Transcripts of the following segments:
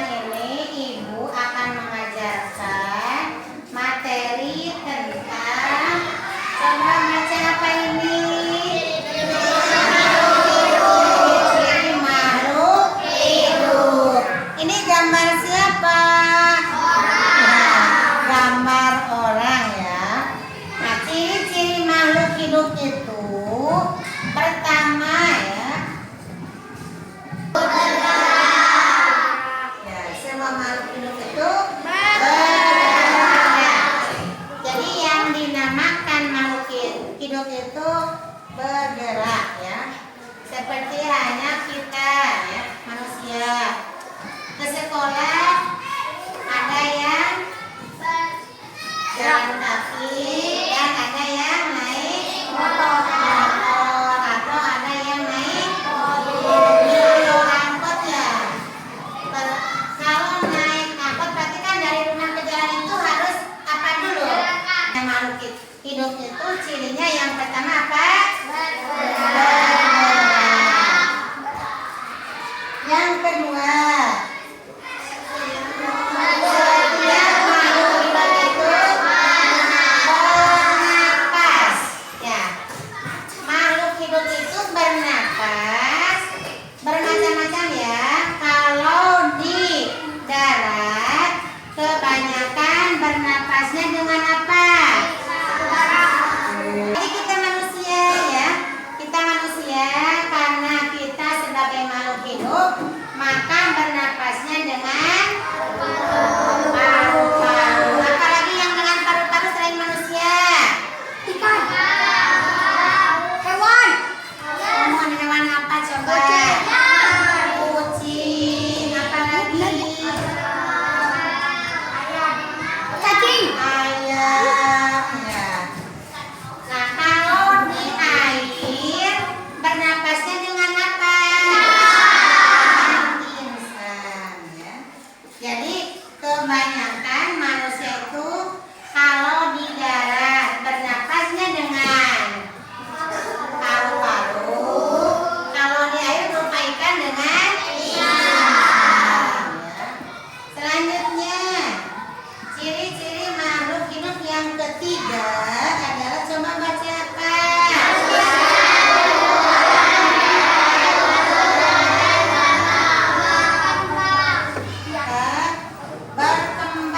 pelajaran ini Ibu akan mengajarkan materi tentang, coba baca apa ini? Ciri makhluk hidup. Ini gambar siapa? Nah, gambar orang ya. Nah, ciri-ciri makhluk hidup itu pertama ya, semua makhluk hidup itu bergerak. Jadi yang dinamakan makhluk hidup itu bergerak ya. Seperti hanya kita ya, manusia. Ke sekolah ada yang jalan kaki dan ada yang naik motor atau ada yang naik mobil angkot ya. Kalau naik angkot berarti kan dari rumah ke jalan itu harus apa dulu? Yang makhluk hidup itu cirinya yang pertama apa? Bergerak. Yang kedua, setiap makhluk hidup itu bernapas ya. Makhluk hidup itu bernapas bermacam-macam ya. Kalau di darat kebanyakan bernapasnya dengan apa? Jadi kita manusia ya. Kita manusia karena kita sebagai makhluk hidup maka bernapasnya dengan paru-paru. Apalagi yang dengan paru-paru selain manusia? Ikan. Hewan. Hewan apa coba? Kucing. Apalagi? Cacing. Ayam. Ya. Nah, kalau di air bernapasnya dengan apa? Insan ya. Jadi kebanyakan manusia itu kalau di darat bernapasnya dengan paru-paru, kalau di air berupa ikan dengan ikan ya. Selanjutnya, ciri-ciri makhluk hidup yang ketiga adalah, coba baca apa? Berkembang.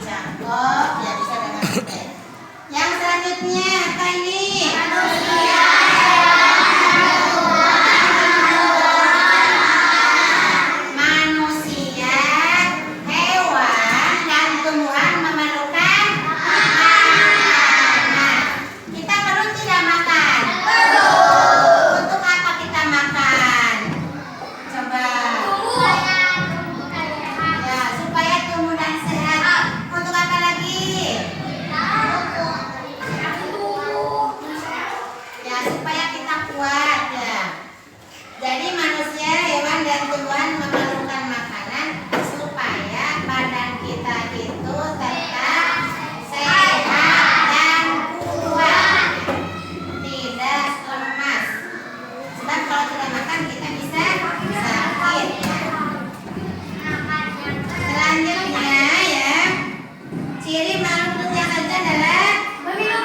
cakep, ya bisa dengan mudah. Yang selanjutnya apa ini? Manusia, hewan, dan tumbuhan memerlukan makanan. Kita perlu tidak makan? Untuk apa kita makan? Coba. Ya, supaya tumbuh dan sehat. Untuk apa lagi? Ya, supaya kita kuat ya. Jadi manusia, hewan, dan tumbuhan memerlukan makanan supaya badan kita itu tetap sehat dan kuat, tidak lemas. Sebab kalau tidak makan kita bisa sakit. Selanjutnya ya, ciri makhluk yang ada adalah makhluk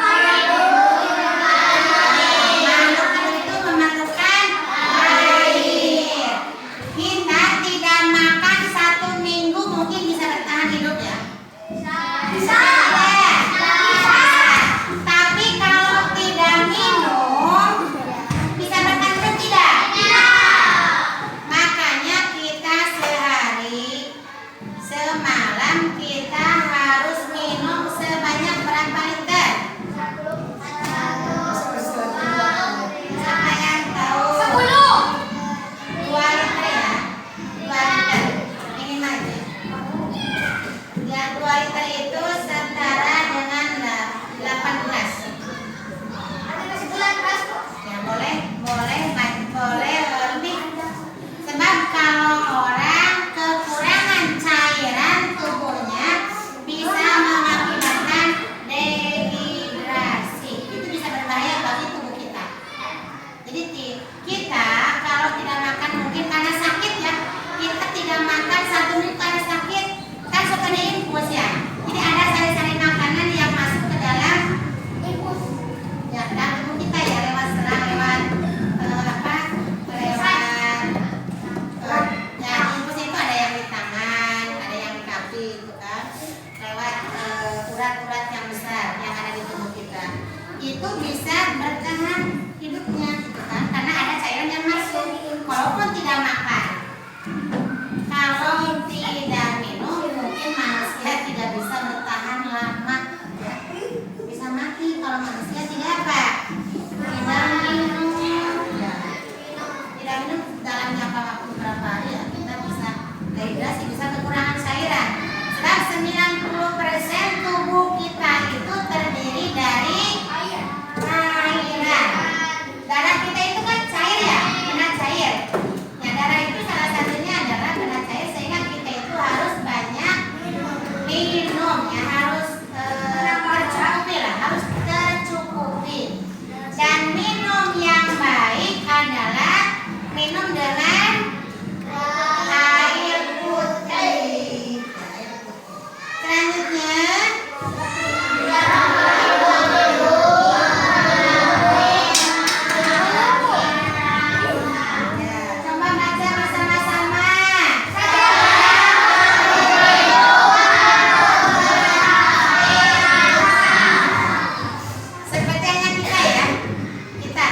itu memerlukan air. Kita tidak makan 1 minggu mungkin bisa bertahan hidup ya? Bisa. Bisa. Tapi kalau tidak minum bisa bertahan hidup tidak? Makanya kita sehari semalam kita harus minum sebanyak berapa liter? Siapa yang tahu? 2 liter ya? 2 liter. Ini aja. Ya, 2 liter itu setara dengan 8 gelas. Ya boleh lebih. Sebab kalau orang kekurangan cairan tubuhnya bisa mengakibatkan dehidrasi. Itu bisa berbahaya bagi tubuh kita. Jadi kita kalau tidak makan mungkin karena sakit ya. Kita tidak makan 1 minggu karena sakit. Kan suka diinfus ya. Jadi ada sari-sari makanan yang masuk ke dalam ya ke dalam tubuh kita ya lewat selang lewat ya infus itu ada yang di tangan, ada yang di kaki itu kan lewat urat-urat yang besar yang ada di tubuh kita. Itu bisa bertahan hidupnya gitu kan karena ada cairan yang masuk walaupun tidak makan. Kalau tidak minum mungkin manusia tidak bisa bertahan lama ya. Bisa mati kalau manusia tidak apa? Tidak minum ya. Tidak minum dalam jangka waktu berapa hari ya kita bisa dehidrasi, bisa kekurangan cairan. Sebab 90% tubuh kita itu terdiri dari cairan. Darah kita itu kan cair ya, kena cair. Ya darah itu salah satunya adalah kena cair sehingga kita itu harus banyak minum ya, harus tercukupi lah, harus tercukupi. Dan minum yang baik adalah minum dengan air putih. Selanjutnya coba baca bersama-sama. Seperti hanya kita ya, kita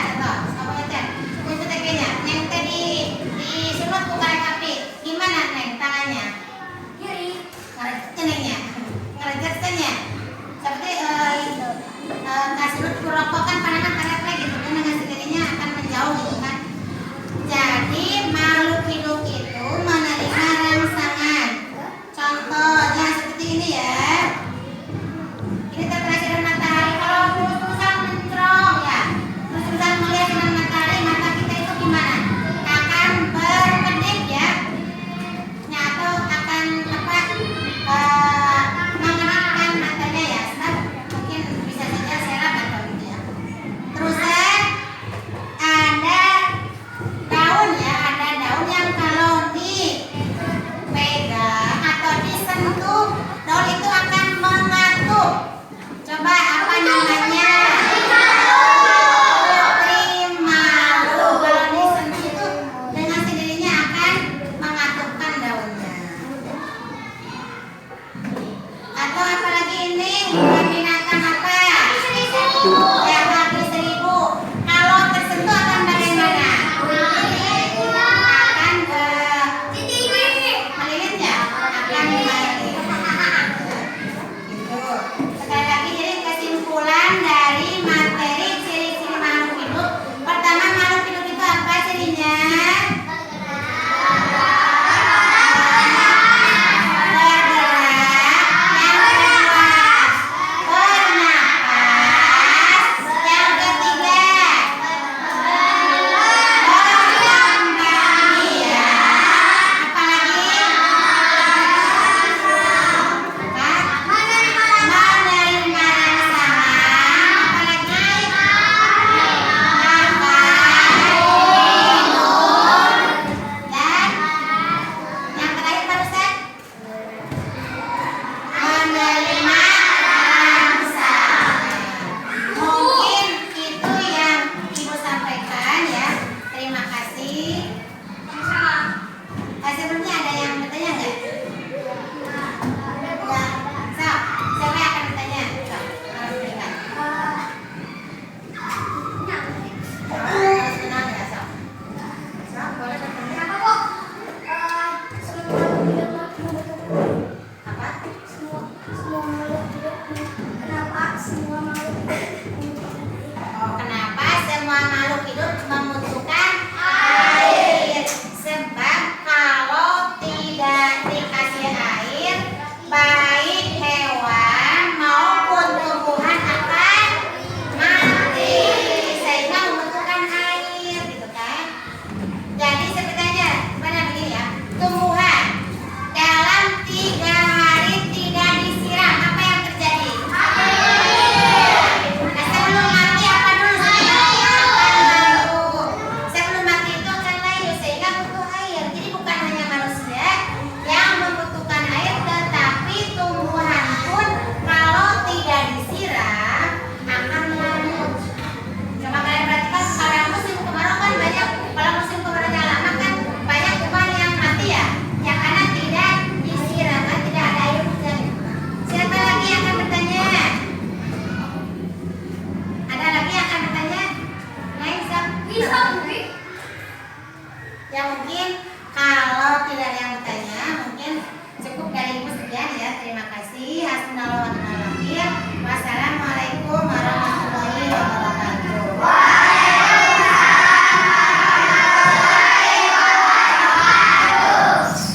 mungkin kalau tidak ada yang